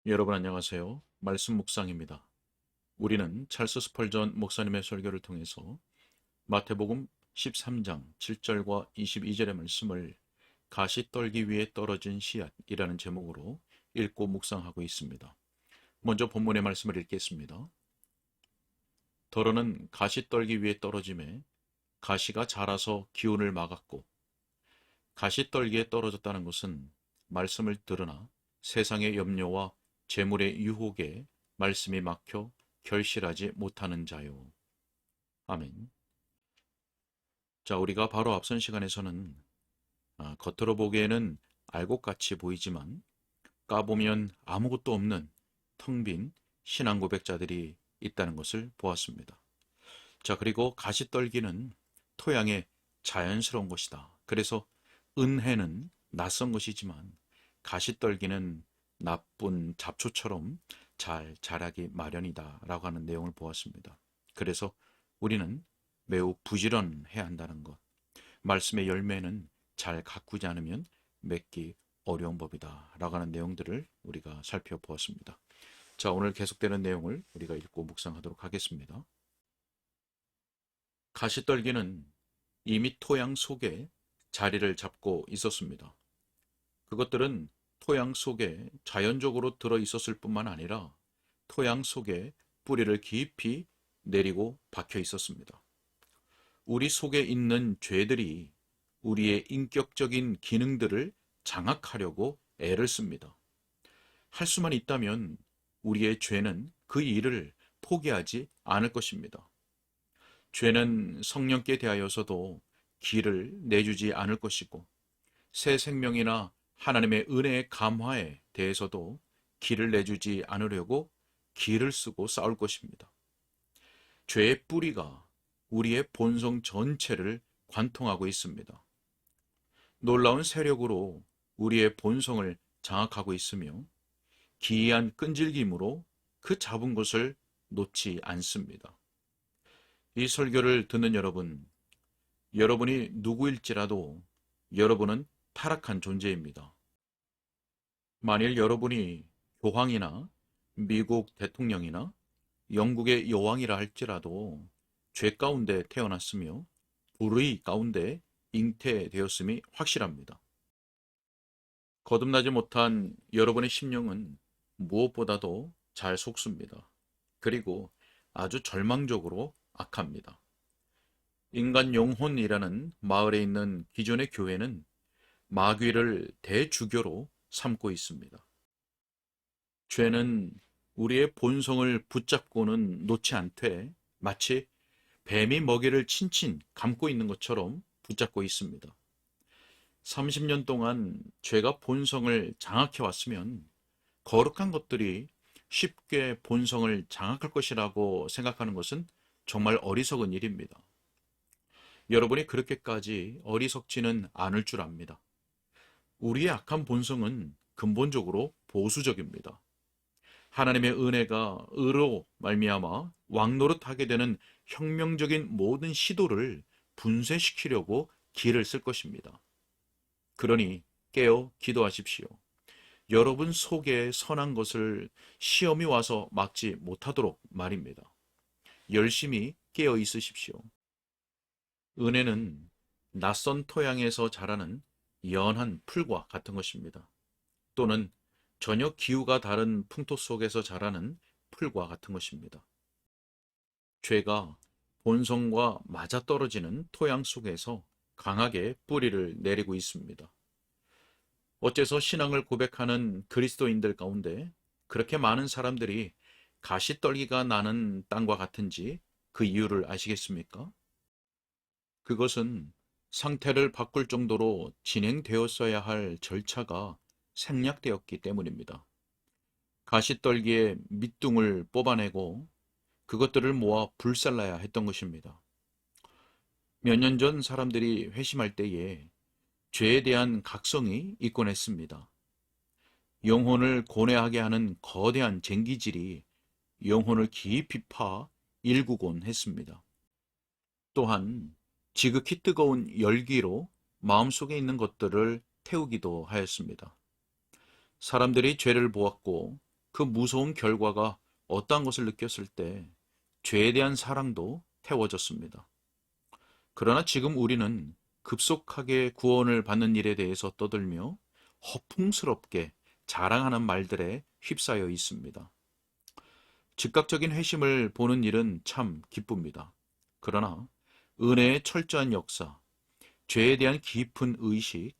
여러분 안녕하세요. 말씀 묵상입니다. 우리는 찰스 스펄전 목사님의 설교를 통해서 마태복음 13장 7절과 22절의 말씀을 가시 떨기 위에 떨어진 씨앗이라는 제목으로 읽고 묵상하고 있습니다. 먼저 본문의 말씀을 읽겠습니다. 더러는 가시 떨기 위에 떨어짐에 가시가 자라서 기운을 막았고, 가시 떨기에 떨어졌다는 것은 말씀을 들으나 세상의 염려와 재물의 유혹에 말씀이 막혀 결실하지 못하는 자요. 아멘. 자, 우리가 바로 앞선 시간에서는 겉으로 보기에는 알곡같이 보이지만 까보면 아무것도 없는 텅 빈 신앙 고백자들이 있다는 것을 보았습니다. 자, 그리고 가시떨기는 토양에 자연스러운 것이다. 그래서 은혜는 낯선 것이지만 가시떨기는 나쁜 잡초처럼 잘 자라기 마련이다 라고 하는 내용을 보았습니다. 그래서 우리는 매우 부지런해야 한다는 것, 말씀의 열매는 잘 가꾸지 않으면 맺기 어려운 법이다 라고 하는 내용들을 우리가 살펴보았습니다. 자, 오늘 계속되는 내용을 우리가 읽고 묵상하도록 하겠습니다. 가시떨기는 이미 토양 속에 자리를 잡고 있었습니다. 그것들은 토양 속에 자연적으로 들어 있었을 뿐만 아니라 토양 속에 뿌리를 깊이 내리고 박혀 있었습니다. 우리 속에 있는 죄들이 우리의 인격적인 기능들을 장악하려고 애를 씁니다. 할 수만 있다면 우리의 죄는 그 일을 포기하지 않을 것입니다. 죄는 성령께 대하여서도 길을 내주지 않을 것이고, 새 생명이나 하나님의 은혜의 감화에 대해서도 길을 내주지 않으려고 길을 쓰고 싸울 것입니다. 죄의 뿌리가 우리의 본성 전체를 관통하고 있습니다. 놀라운 세력으로 우리의 본성을 장악하고 있으며 기이한 끈질김으로 그 잡은 것을 놓지 않습니다. 이 설교를 듣는 여러분, 여러분이 누구일지라도 여러분은 타락한 존재입니다. 만일 여러분이 교황이나 미국 대통령이나 영국의 여왕이라 할지라도 죄 가운데 태어났으며 불의 가운데 잉태되었음이 확실합니다. 거듭나지 못한 여러분의 심령은 무엇보다도 잘 속습니다. 그리고 아주 절망적으로 악합니다. 인간 영혼이라는 마을에 있는 기존의 교회는 마귀를 대주교로 삼고 있습니다. 죄는 우리의 본성을 붙잡고는 놓지 않되 마치 뱀이 먹이를 친친 감고 있는 것처럼 붙잡고 있습니다. 30년 동안 죄가 본성을 장악해 왔으면 거룩한 것들이 쉽게 본성을 장악할 것이라고 생각하는 것은 정말 어리석은 일입니다. 여러분이 그렇게까지 어리석지는 않을 줄 압니다. 우리의 악한 본성은 근본적으로 보수적입니다. 하나님의 은혜가 의로 말미암아 왕노릇하게 되는 혁명적인 모든 시도를 분쇄시키려고 길을 쓸 것입니다. 그러니 깨어 기도하십시오. 여러분 속에 선한 것을 시험이 와서 막지 못하도록 말입니다. 열심히 깨어 있으십시오. 은혜는 낯선 토양에서 자라는 연한 풀과 같은 것입니다. 또는 전혀 기후가 다른 풍토 속에서 자라는 풀과 같은 것입니다. 죄가 본성과 맞아떨어지는 토양 속에서 강하게 뿌리를 내리고 있습니다. 어째서 신앙을 고백하는 그리스도인들 가운데 그렇게 많은 사람들이 가시떨기가 나는 땅과 같은지 그 이유를 아시겠습니까? 그것은 상태를 바꿀 정도로 진행되었어야 할 절차가 생략되었기 때문입니다. 가시떨기의 밑둥을 뽑아내고 그것들을 모아 불살라야 했던 것입니다. 몇 년 전 사람들이 회심할 때에 죄에 대한 각성이 있곤 했습니다. 영혼을 고뇌하게 하는 거대한 쟁기질이 영혼을 깊이 파 일구곤 했습니다. 또한 지극히 뜨거운 열기로 마음속에 있는 것들을 태우기도 하였습니다. 사람들이 죄를 보았고 그 무서운 결과가 어떠한 것을 느꼈을 때 죄에 대한 사랑도 태워졌습니다. 그러나 지금 우리는 급속하게 구원을 받는 일에 대해서 떠들며 허풍스럽게 자랑하는 말들에 휩싸여 있습니다. 즉각적인 회심을 보는 일은 참 기쁩니다. 그러나 은혜의 철저한 역사, 죄에 대한 깊은 의식,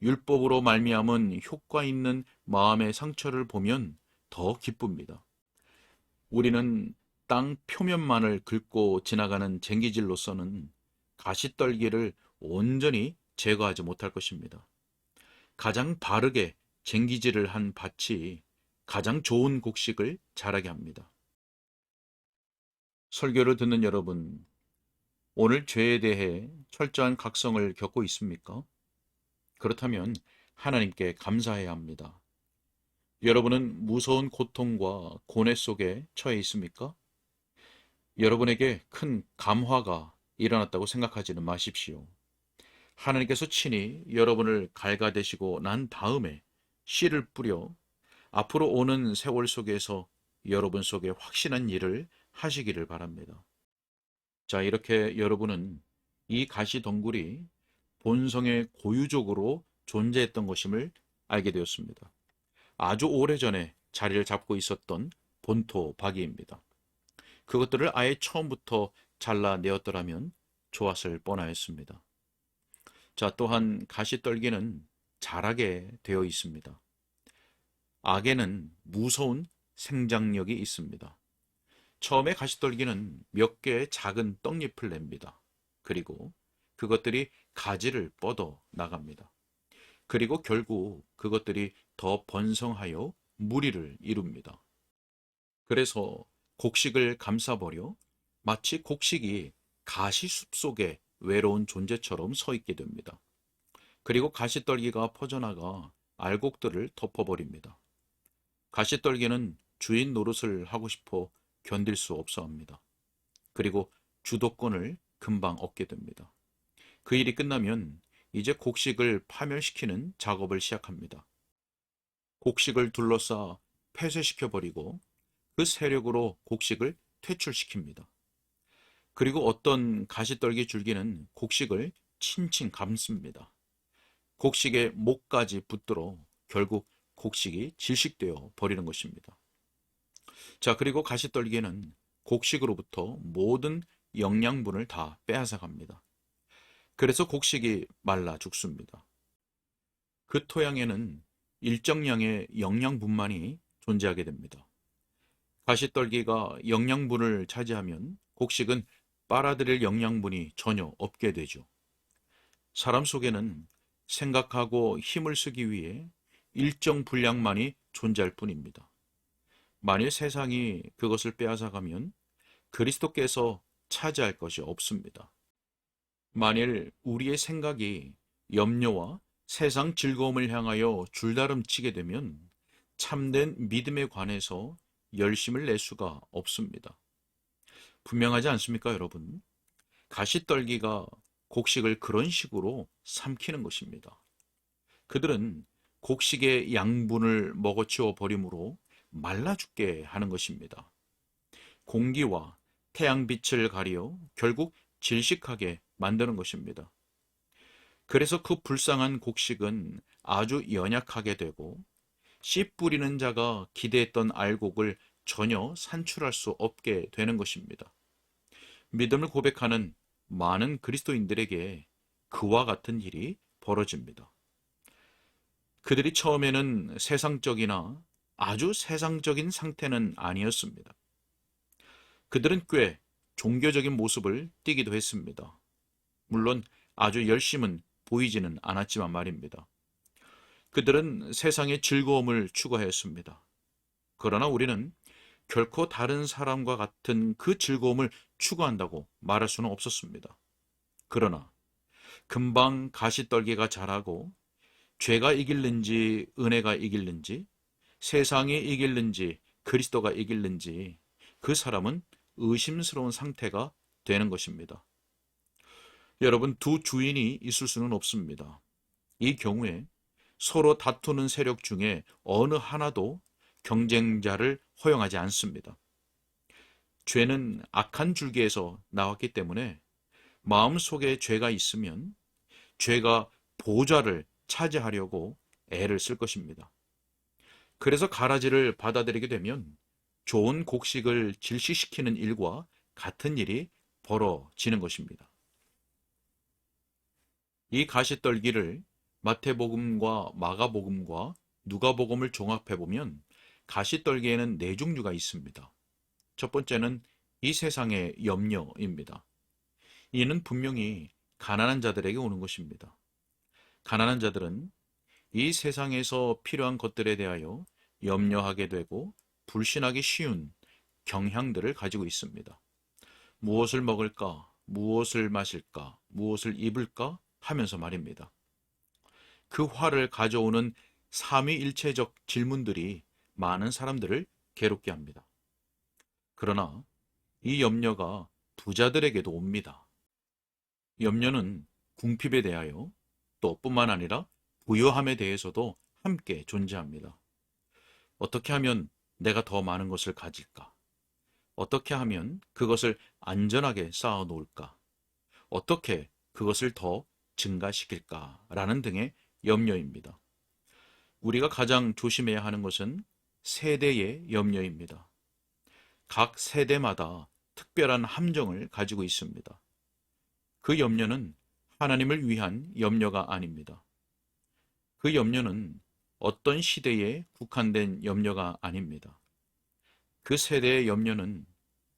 율법으로 말미암은 효과 있는 마음의 상처를 보면 더 기쁩니다. 우리는 땅 표면만을 긁고 지나가는 쟁기질로서는 가시떨기를 온전히 제거하지 못할 것입니다. 가장 바르게 쟁기질을 한 밭이 가장 좋은 곡식을 자라게 합니다. 설교를 듣는 여러분, 오늘 죄에 대해 철저한 각성을 겪고 있습니까? 그렇다면 하나님께 감사해야 합니다. 여러분은 무서운 고통과 고뇌 속에 처해 있습니까? 여러분에게 큰 감화가 일어났다고 생각하지는 마십시오. 하나님께서 친히 여러분을 갈가대시고 난 다음에 씨를 뿌려 앞으로 오는 세월 속에서 여러분 속에 확신한 일을 하시기를 바랍니다. 자, 이렇게 여러분은 이 가시덩굴이 본성에 고유적으로 존재했던 것임을 알게 되었습니다. 아주 오래전에 자리를 잡고 있었던 본토 박이입니다. 그것들을 아예 처음부터 잘라내었더라면 좋았을 뻔하였습니다. 자, 또한 가시떨기는 자라게 되어 있습니다. 악에는 무서운 생장력이 있습니다. 처음에 가시떨기는 몇 개의 작은 떡잎을 냅니다. 그리고 그것들이 가지를 뻗어 나갑니다. 그리고 결국 그것들이 더 번성하여 무리를 이룹니다. 그래서 곡식을 감싸버려 마치 곡식이 가시숲 속에 외로운 존재처럼 서 있게 됩니다. 그리고 가시떨기가 퍼져나가 알곡들을 덮어버립니다. 가시떨기는 주인 노릇을 하고 싶어 견딜 수 없어 합니다. 그리고 주도권을 금방 얻게 됩니다. 그 일이 끝나면 이제 곡식을 파멸시키는 작업을 시작합니다. 곡식을 둘러싸 폐쇄시켜버리고 그 세력으로 곡식을 퇴출시킵니다. 그리고 어떤 가시떨기 줄기는 곡식을 칭칭 감습니다. 곡식의 목까지 붙들어 결국 곡식이 질식되어 버리는 것입니다. 자, 그리고 가시떨기는 곡식으로부터 모든 영양분을 다 빼앗아 갑니다. 그래서 곡식이 말라 죽습니다. 그 토양에는 일정량의 영양분만이 존재하게 됩니다. 가시떨기가 영양분을 차지하면 곡식은 빨아들일 영양분이 전혀 없게 되죠. 사람 속에는 생각하고 힘을 쓰기 위해 일정 분량만이 존재할 뿐입니다. 만일 세상이 그것을 빼앗아가면 그리스도께서 차지할 것이 없습니다. 만일 우리의 생각이 염려와 세상 즐거움을 향하여 줄다름치게 되면 참된 믿음에 관해서 열심을 낼 수가 없습니다. 분명하지 않습니까, 여러분? 가시떨기가 곡식을 그런 식으로 삼키는 것입니다. 그들은 곡식의 양분을 먹어치워 버림으로 말라 죽게 하는 것입니다. 공기와 태양빛을 가려 결국 질식하게 만드는 것입니다. 그래서 그 불쌍한 곡식은 아주 연약하게 되고 씨 뿌리는 자가 기대했던 알곡을 전혀 산출할 수 없게 되는 것입니다. 믿음을 고백하는 많은 그리스도인들에게 그와 같은 일이 벌어집니다. 그들이 처음에는 세상적이나 아주 세상적인 상태는 아니었습니다. 그들은 꽤 종교적인 모습을 띠기도 했습니다. 물론 아주 열심은 보이지는 않았지만 말입니다. 그들은 세상의 즐거움을 추구하였습니다. 그러나 우리는 결코 다른 사람과 같은 그 즐거움을 추구한다고 말할 수는 없었습니다. 그러나 금방 가시떨기가 자라고 죄가 이길는지 은혜가 이길는지 세상이 이길는지 그리스도가 이길는지 그 사람은 의심스러운 상태가 되는 것입니다. 여러분, 두 주인이 있을 수는 없습니다. 이 경우에 서로 다투는 세력 중에 어느 하나도 경쟁자를 허용하지 않습니다. 죄는 악한 줄기에서 나왔기 때문에 마음속에 죄가 있으면 죄가 보좌를 차지하려고 애를 쓸 것입니다. 그래서 가라지를 받아들이게 되면 좋은 곡식을 질식시키는 일과 같은 일이 벌어지는 것입니다. 이 가시떨기를 마태복음과 마가복음과 누가복음을 종합해 보면 가시떨기에는 네 종류가 있습니다. 첫 번째는 이 세상의 염려입니다. 이는 분명히 가난한 자들에게 오는 것입니다. 가난한 자들은 이 세상에서 필요한 것들에 대하여 염려하게 되고 불신하기 쉬운 경향들을 가지고 있습니다. 무엇을 먹을까? 무엇을 마실까? 무엇을 입을까? 하면서 말입니다. 그 화를 가져오는 삼위일체적 질문들이 많은 사람들을 괴롭게 합니다. 그러나 이 염려가 부자들에게도 옵니다. 염려는 궁핍에 대하여 또 뿐만 아니라 부유함에 대해서도 함께 존재합니다. 어떻게 하면 내가 더 많은 것을 가질까? 어떻게 하면 그것을 안전하게 쌓아 놓을까? 어떻게 그것을 더 증가시킬까? 라는 등의 염려입니다. 우리가 가장 조심해야 하는 것은 세대의 염려입니다. 각 세대마다 특별한 함정을 가지고 있습니다. 그 염려는 하나님을 위한 염려가 아닙니다. 그 염려는 어떤 시대에 국한된 염려가 아닙니다. 그 세대의 염려는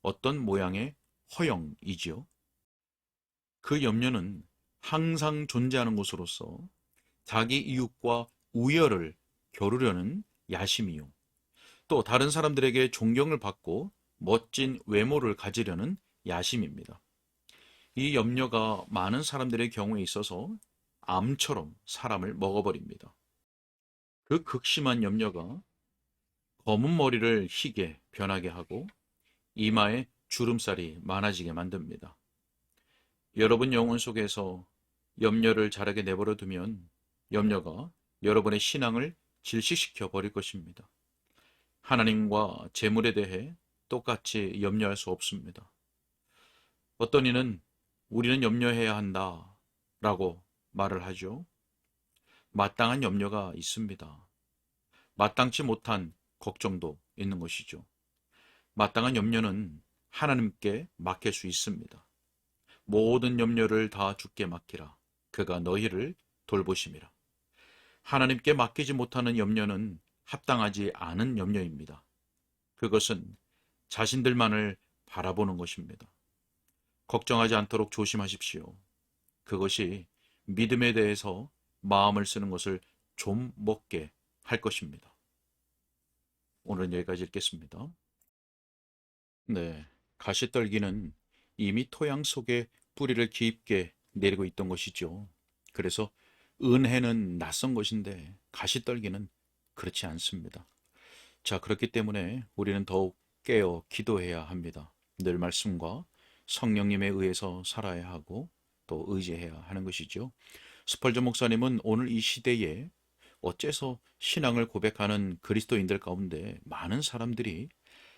어떤 모양의 허영이지요. 그 염려는 항상 존재하는 것으로서 자기 이웃과 우열을 겨루려는 야심이요. 또 다른 사람들에게 존경을 받고 멋진 외모를 가지려는 야심입니다. 이 염려가 많은 사람들의 경우에 있어서 암처럼 사람을 먹어버립니다. 그 극심한 염려가 검은 머리를 희게 변하게 하고 이마에 주름살이 많아지게 만듭니다. 여러분 영혼 속에서 염려를 자라게 내버려 두면 염려가 여러분의 신앙을 질식시켜 버릴 것입니다. 하나님과 재물에 대해 똑같이 염려할 수 없습니다. 어떤 이는 우리는 염려해야 한다 라고 말을 하죠. 마땅한 염려가 있습니다. 마땅치 못한 걱정도 있는 것이죠. 마땅한 염려는 하나님께 맡길 수 있습니다. 모든 염려를 다 주께 맡기라. 그가 너희를 돌보심이라. 하나님께 맡기지 못하는 염려는 합당하지 않은 염려입니다. 그것은 자신들만을 바라보는 것입니다. 걱정하지 않도록 조심하십시오. 그것이 믿음에 대해서 마음을 쓰는 것을 좀 먹게 할 것입니다. 오늘은 여기까지 읽겠습니다. 네, 가시떨기는 이미 토양 속에 뿌리를 깊게 내리고 있던 것이죠. 그래서 은혜는 낯선 것인데 가시떨기는 그렇지 않습니다. 자, 그렇기 때문에 우리는 더욱 깨어 기도해야 합니다. 늘 말씀과 성령님에 의해서 살아야 하고 또 의지해야 하는 것이죠. 스펄전 목사님은 오늘 이 시대에 어째서 신앙을 고백하는 그리스도인들 가운데 많은 사람들이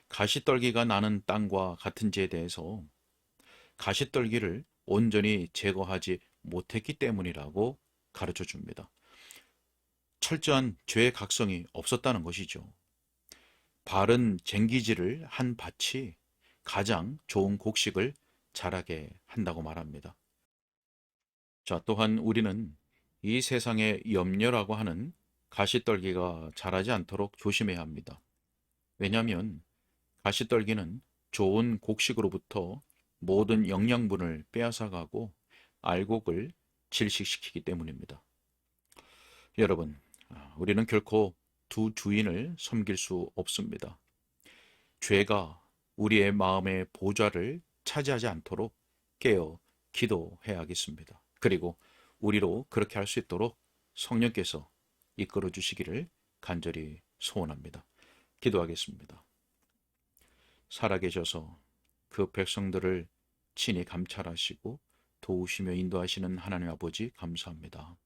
가시떨기가 나는 땅과 같은지에 대해서 가시떨기를 온전히 제거하지 못했기 때문이라고 가르쳐 줍니다. 철저한 죄의 각성이 없었다는 것이죠. 바른 쟁기질을 한 밭이 가장 좋은 곡식을 자라게 한다고 말합니다. 자, 또한 우리는 이 세상의 염려라고 하는 가시떨기가 자라지 않도록 조심해야 합니다. 왜냐하면 가시떨기는 좋은 곡식으로부터 모든 영양분을 빼앗아가고 알곡을 질식시키기 때문입니다. 여러분, 우리는 결코 두 주인을 섬길 수 없습니다. 죄가 우리의 마음의 보좌를 차지하지 않도록 깨어 기도해야겠습니다. 그리고 우리로 그렇게 할 수 있도록 성령께서 이끌어 주시기를 간절히 소원합니다. 기도하겠습니다. 살아계셔서 그 백성들을 친히 감찰하시고 도우시며 인도하시는 하나님 아버지 감사합니다.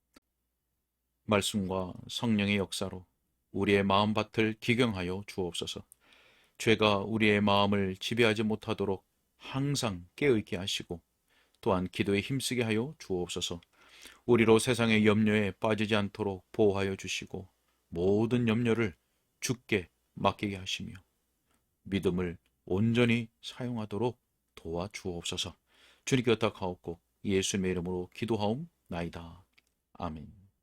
말씀과 성령의 역사로 우리의 마음밭을 기경하여 주옵소서. 죄가 우리의 마음을 지배하지 못하도록 항상 깨어있게 하시고 또한 기도에 힘쓰게 하여 주옵소서. 우리로 세상의 염려에 빠지지 않도록 보호하여 주시고 모든 염려를 주께 맡기게 하시며 믿음을 온전히 사용하도록 도와주옵소서. 주님께 의탁하옵고 예수님의 이름으로 기도하옵나이다. 아멘.